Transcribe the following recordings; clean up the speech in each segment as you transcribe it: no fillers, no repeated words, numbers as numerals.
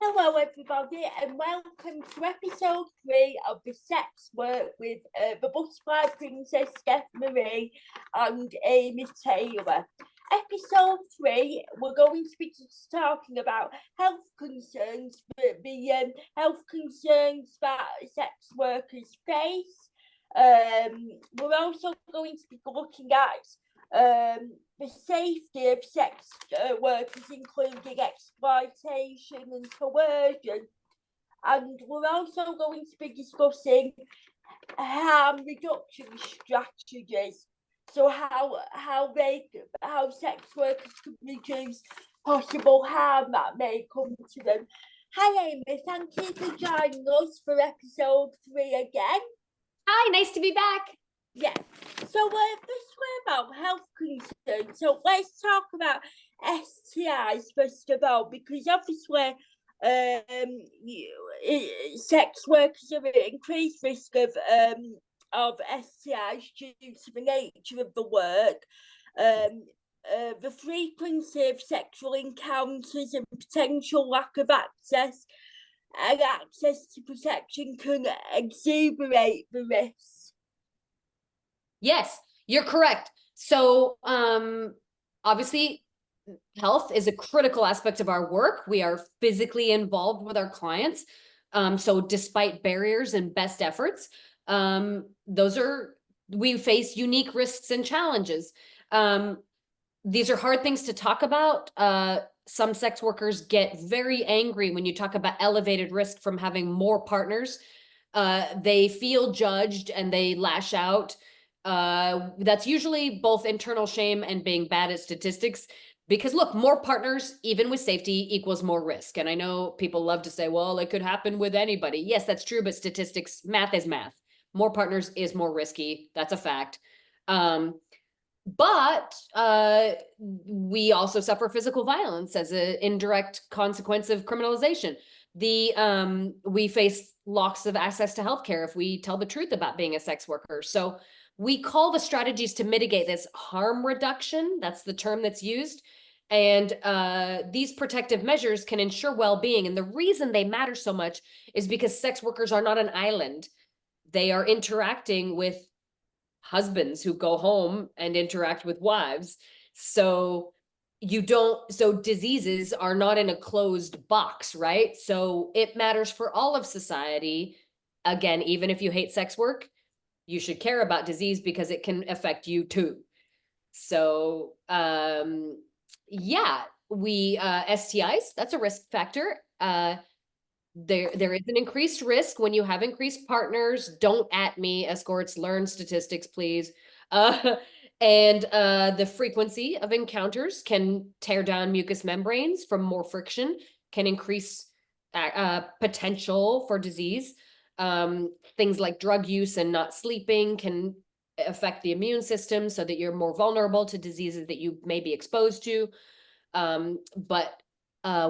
Hello, everybody, and welcome to episode 3 of the Sex Work with the Butterfly Princess Steph Marie and Amy Taylor. Episode 3, we're going to be just talking about health concerns, the health concerns that sex workers face. We're also going to be looking at the safety of sex workers, including exploitation and coercion. And we're also going to be discussing harm reduction strategies. So how sex workers can reduce possible harm that may come to them. Hi Amy, thank you for joining us for episode 3 again. Hi, nice to be back. Yeah. So this way about health concerns. So let's talk about STIs first of all, because obviously sex workers are at increased risk of STIs due to the nature of the work. The frequency of sexual encounters and potential lack of access to protection can exacerbate the risk. Yes, you're correct. So, obviously, health is a critical aspect of our work. We are physically involved with our clients. So despite barriers and best efforts, we face unique risks and challenges. These are hard things to talk about. Some sex workers get very angry when you talk about elevated risk from having more partners. They feel judged and they lash out. That's usually both internal shame and being bad at statistics, because look, more partners, even with safety, equals more risk. And I know people love to say, well, it could happen with anybody. Yes, that's true, but statistics, math is math. More partners is more risky. That's a fact. But we also suffer physical violence as an indirect consequence of criminalization. We face loss of access to healthcare if we tell the truth about being a sex worker. So we call the strategies to mitigate this harm reduction. That's the term that's used. And these protective measures can ensure well-being. And the reason they matter so much is because sex workers are not an island. They are interacting with husbands who go home and interact with wives. So diseases are not in a closed box, right? So it matters for all of society. Again, even if you hate sex work, you should care about disease because it can affect you too. So yeah, STIs, that's a risk factor. There is an increased risk when you have increased partners. Don't at me, escorts, learn statistics, please. And the frequency of encounters can tear down mucous membranes from more friction, can increase potential for disease. Things like drug use and not sleeping can affect the immune system so that you're more vulnerable to diseases that you may be exposed to. But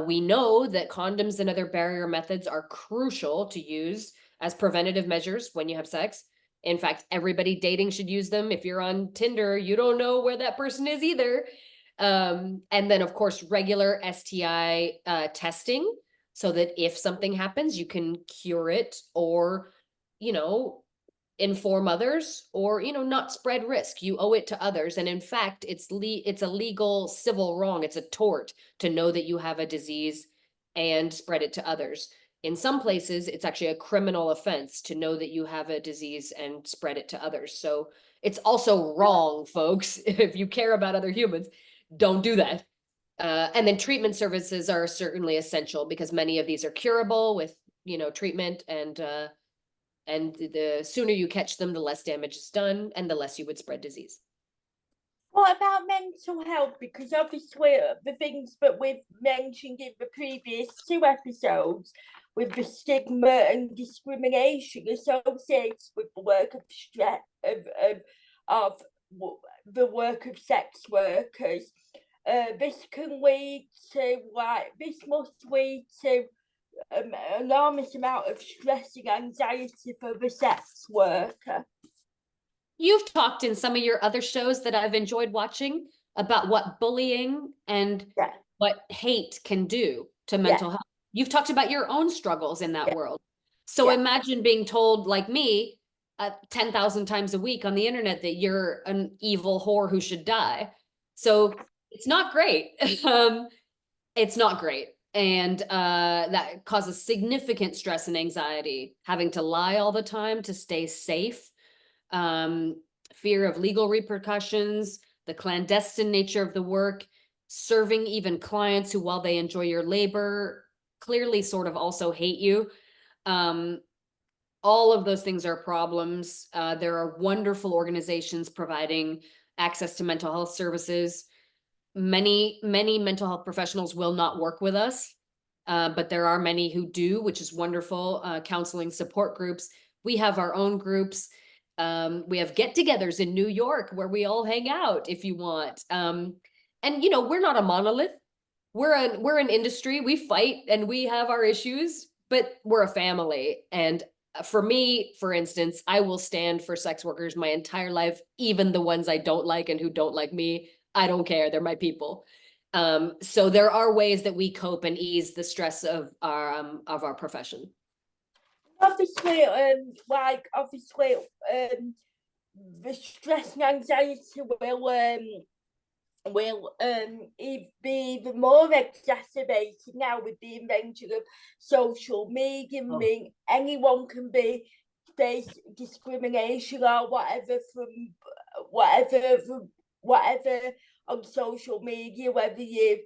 we know that condoms and other barrier methods are crucial to use as preventative measures when you have sex. In fact, everybody dating should use them. If you're on Tinder, you don't know where that person is either. And then, of course, regular STI testing, so that if something happens, you can cure it or, inform others or, not spread risk. You owe it to others. And in fact, it's a legal civil wrong. It's a tort to know that you have a disease and spread it to others. In some places, it's actually a criminal offense to know that you have a disease and spread it to others. So it's also wrong, folks. If you care about other humans, don't do that. And then treatment services are certainly essential because many of these are curable with, treatment, and the sooner you catch them, the less damage is done and the less you would spread disease. What about mental health? Because obviously the things that we've mentioned in the previous 2 episodes, with the stigma and discrimination associated with the work of the work of sex workers, this must lead to an enormous amount of stress and anxiety for the sex worker. You've talked in some of your other shows that I've enjoyed watching about what bullying and what hate can do to mental health. you've talked about your own struggles in that Yeah. world. So Yeah. imagine being told, like me, 10,000 times a week on the internet that you're an evil whore who should die. So it's not great. It's not great. And that causes significant stress and anxiety, having to lie all the time to stay safe, um, fear of legal repercussions, the clandestine nature of the work, serving even clients who, while they enjoy your labor, clearly sort of also hate you. Um, all of those things are problems. There are wonderful organizations providing access to mental health services. Many mental health professionals will not work with us, but there are many who do, which is wonderful. Counseling support groups. We have our own groups. We have get-togethers in New York where we all hang out if you want. And we're not a monolith. We're an industry. We fight and we have our issues, but we're a family. And for me, for instance, I will stand for sex workers my entire life, even the ones I don't like and who don't like me. I don't care. They're my people. So there are ways that we cope and ease the stress of our profession. Obviously, the stress and anxiety will be even more exacerbated now with the invention of social media. Oh. Mean anyone can be face discrimination or whatever from whatever on social media, whether you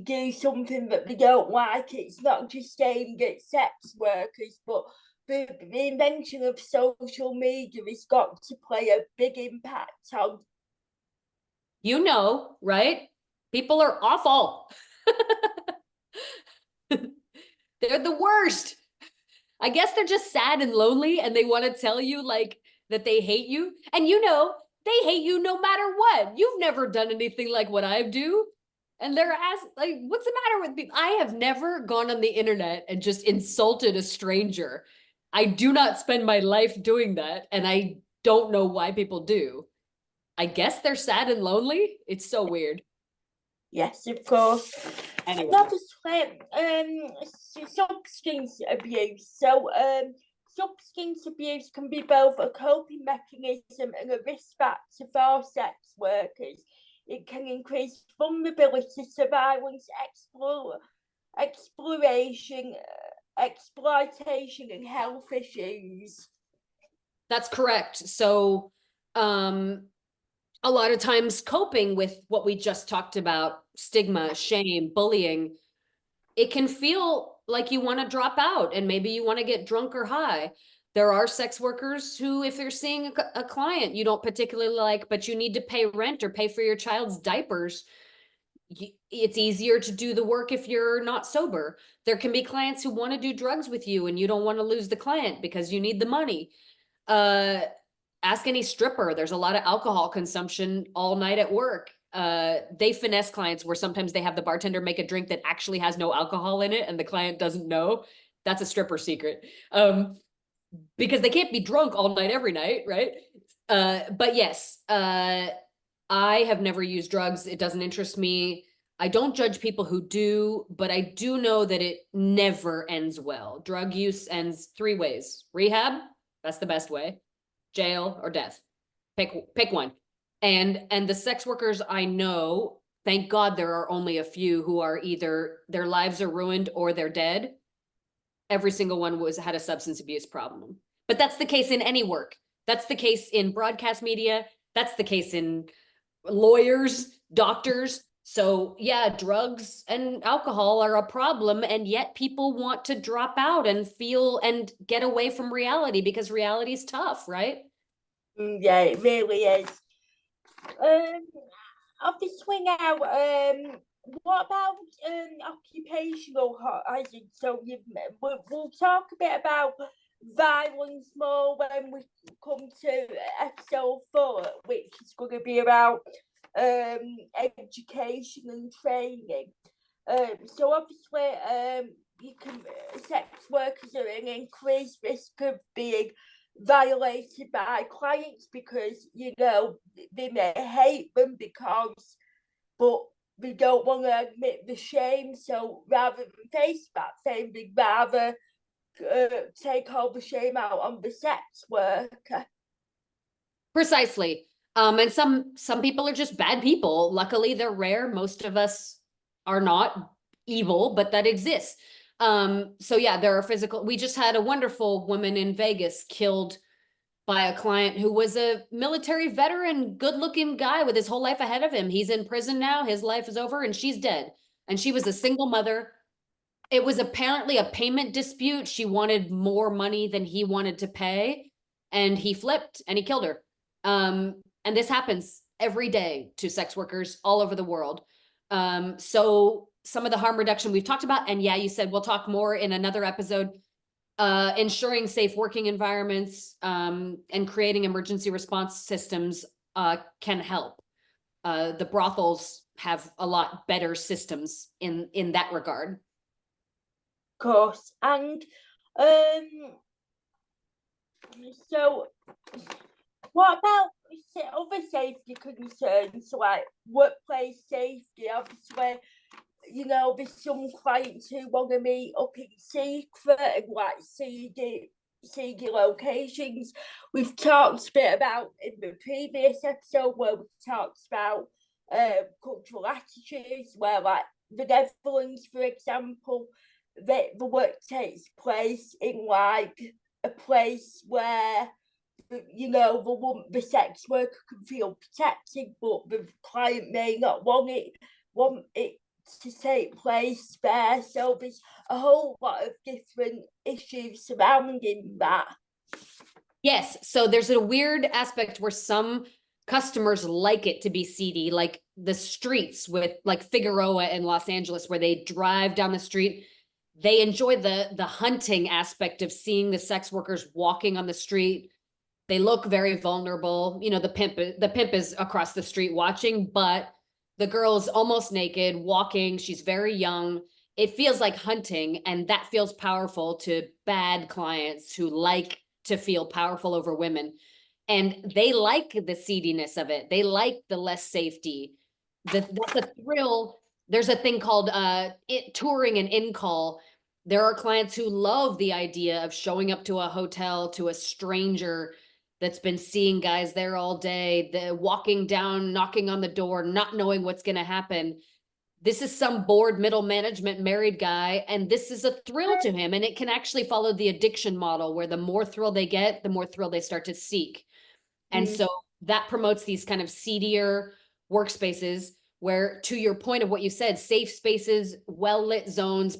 do something that they don't like. It's not just aimed at sex workers, but the invention of social media has got to play a big impact on. Right? People are awful. They're the worst. I guess they're just sad and lonely and they want to tell you like that they hate you. And they hate you no matter what. You've never done anything like what I do. And they're asked, like, what's the matter with me? I have never gone on the internet and just insulted a stranger. I do not spend my life doing that. And I don't know why people do. I guess they're sad and lonely. It's so weird. Yes, of course. Anyway. Obviously, substance abuse. So, substance abuse can be both a coping mechanism and a risk factor for sex workers. It can increase vulnerability to violence, exploitation, and health issues. That's correct. So, a lot of times coping with what we just talked about, stigma, shame, bullying, it can feel like you want to drop out and maybe you want to get drunk or high. There are sex workers who, if you're seeing a client you don't particularly like, but you need to pay rent or pay for your child's diapers, it's easier to do the work if you're not sober. There can be clients who want to do drugs with you and you don't want to lose the client because you need the money. Ask any stripper. There's a lot of alcohol consumption all night at work. They finesse clients where sometimes they have the bartender make a drink that actually has no alcohol in it and the client doesn't know. That's a stripper secret. Because they can't be drunk all night every night, right? But yes, I have never used drugs. It doesn't interest me. I don't judge people who do, but I do know that it never ends well. Drug use ends 3 ways. Rehab, that's the best way. Jail or death. Pick one. And the sex workers I know, thank God there are only a few who are either their lives are ruined or they're dead. Every single one had a substance abuse problem. But that's the case in any work. That's the case in broadcast media. That's the case in lawyers, doctors. So yeah, drugs and alcohol are a problem, and yet people want to drop out and feel and get away from reality because reality is tough, right? Yeah, it really is. Obviously now, what about occupational hazard? So we'll talk a bit about violence more when we come to episode 4, which is going to be about education and training. So obviously, sex workers are in increased risk of being violated by clients because they may hate them but they don't want to admit the shame. So rather than face that shame, they'd rather take all the shame out on the sex worker. Precisely. And some people are just bad people. Luckily, they're rare. Most of us are not evil, but that exists. So yeah, there are physical. We just had a wonderful woman in Vegas killed by a client who was a military veteran, good-looking guy with his whole life ahead of him. He's in prison now. His life is over, and she's dead. And she was a single mother. It was apparently a payment dispute. She wanted more money than he wanted to pay, and he flipped and he killed her. And this happens every day to sex workers all over the world. So some of the harm reduction we've talked about, and yeah, you said we'll talk more in another episode. Ensuring safe working environments and creating emergency response systems can help. The brothels have a lot better systems in that regard. Of course. And so what about other safety concerns like workplace safety? Obviously, you know, there's some clients who want to meet up in secret and like seedy locations. We've talked a bit about in the previous episode where we talked about cultural attitudes, where like the Netherlands, for example, the work takes place in like a place where, you know, the sex worker can feel protected, but the client may not want it to take place there. So there's a whole lot of different issues surrounding that. Yes, so there's a weird aspect where some customers like it to be seedy, like the streets with like Figueroa in Los Angeles, where they drive down the street. They enjoy the hunting aspect of seeing the sex workers walking on the street. They look very vulnerable. You know, the pimp is across the street watching, but the girl's almost naked, walking. She's very young. It feels like hunting, and that feels powerful to bad clients who like to feel powerful over women. And they like the seediness of it. They like the less safety. That's a thrill. There's a thing called touring and in-call. There are clients who love the idea of showing up to a hotel, to a stranger that's been seeing guys there all day, the walking down, knocking on the door, not knowing what's going to happen. This is some bored middle management married guy, and this is a thrill to him. And it can actually follow the addiction model, where the more thrill they get, the more thrill they start to seek. And so that promotes these kind of seedier workspaces where, to your point of what you said, safe spaces, well-lit zones,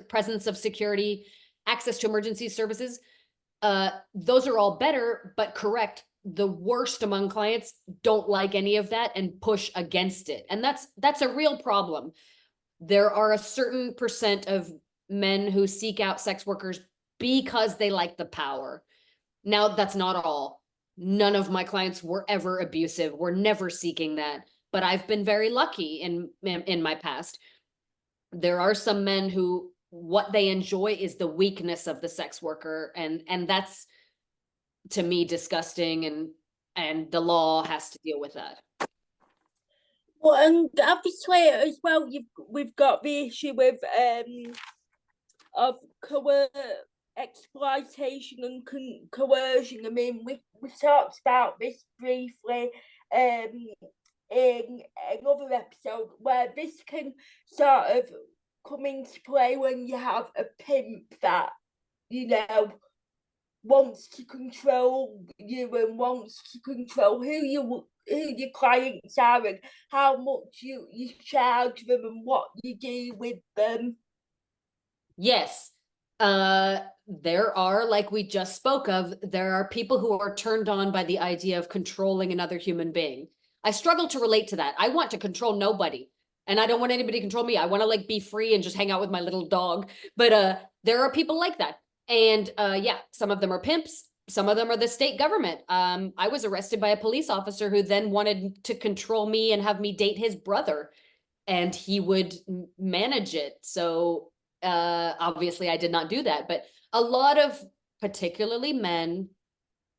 presence of security, access to emergency services, those are all better, but correct. The worst among clients don't like any of that and push against it. And that's a real problem. There are a certain percent of men who seek out sex workers because they like the power. Now, that's not all. None of my clients were ever abusive. We're never seeking that. But I've been very lucky in my past. There are some men who what they enjoy is the weakness of the sex worker, and that's, to me, disgusting, and the law has to deal with that. Well, and obviously as well, we've got the issue with of exploitation and coercion. I mean, we talked about this briefly in another episode, where this can sort of come into play when you have a pimp that, you know, wants to control you and wants to control who your clients are and how much you charge them and what you do with them. Yes. There are, like we just spoke of, there are people who are turned on by the idea of controlling another human being. I struggle to relate to that. I want to control nobody, and I don't want anybody to control me. I want to like be free and just hang out with my little dog. But there are people like that. And yeah, some of them are pimps. Some of them are the state government. I was arrested by a police officer who then wanted to control me and have me date his brother, and he would manage it. So obviously I did not do that. But a lot of particularly men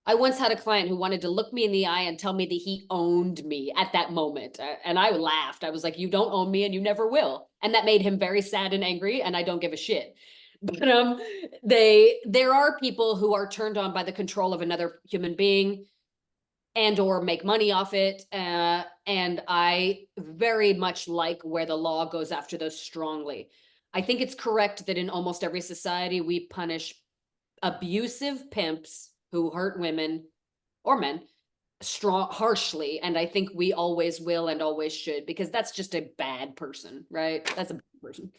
I once had a client who wanted to look me in the eye and tell me that he owned me at that moment. And I laughed. I was like, you don't own me and you never will. And that made him very sad and angry, and I don't give a shit. But there are people who are turned on by the control of another human being and or make money off it. And I very much like where the law goes after those strongly. I think it's correct that in almost every society we punish abusive pimps who hurt women or men harshly, and I think we always will and always should, because that's just a bad person, right? That's a bad person.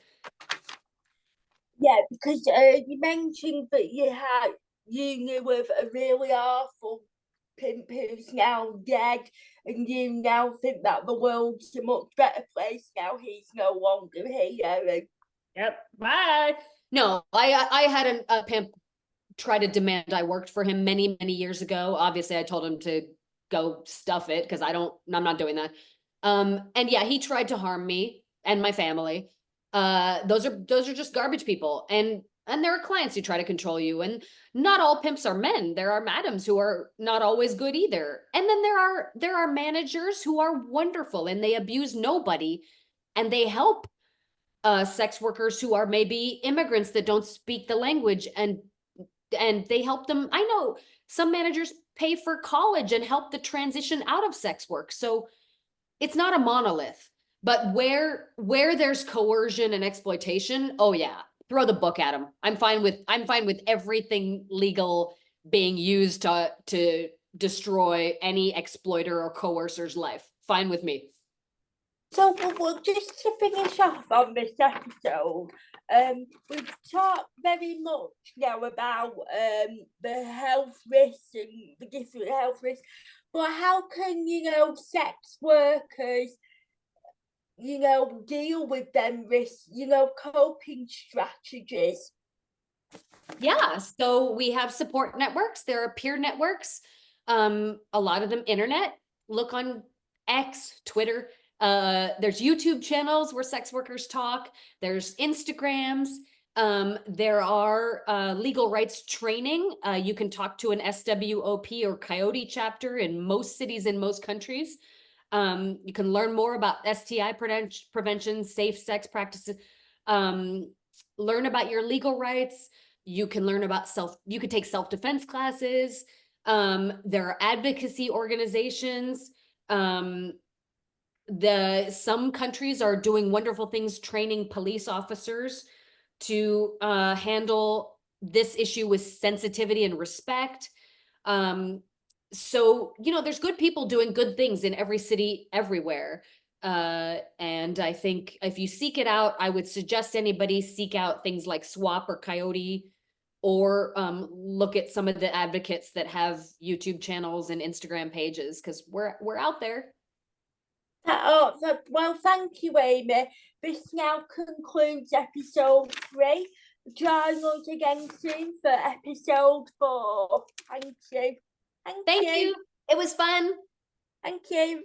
Yeah, because you mentioned that you knew of a really awful pimp who's now dead, and you now think that the world's a much better place now he's no longer here. Yep. Bye. No, I had a pimp try to demand I worked for him many, many years ago. Obviously, I told him to go stuff it because I'm not doing that. And yeah, he tried to harm me and my family. Those are just garbage people. And there are clients who try to control you. And not all pimps are men. There are madams who are not always good either. And then there are managers who are wonderful and they abuse nobody, and they help sex workers who are maybe immigrants that don't speak the language, and they help them. I know some managers pay for college and help the transition out of sex work. So it's not a monolith, but where there's coercion and exploitation, oh yeah, throw the book at them. I'm fine with everything legal being used to destroy any exploiter or coercer's life. Fine with me. So, well, just to finish off on this episode, we've talked very much now about the health risks and the different health risks, but how can, sex workers, deal with them risks, coping strategies? Yeah, so we have support networks. There are peer networks, a lot of them internet. Look on X, Twitter. There's YouTube channels where sex workers talk. There's Instagrams. There are legal rights training. You can talk to an SWOP or Coyote chapter in most cities in most countries. You can learn more about STI prevention, safe sex practices, learn about your legal rights. You can learn about you could take self-defense classes. There are advocacy organizations. Some countries are doing wonderful things training police officers to handle this issue with sensitivity and respect. So, there's good people doing good things in every city, everywhere. And I think if you seek it out, I would suggest anybody seek out things like SWOP or Coyote, or look at some of the advocates that have YouTube channels and Instagram pages, because we're out there. Well, thank you, Amy. This now concludes episode 3. Join us again soon for episode 4. Thank you. Thank you. It was fun. Thank you.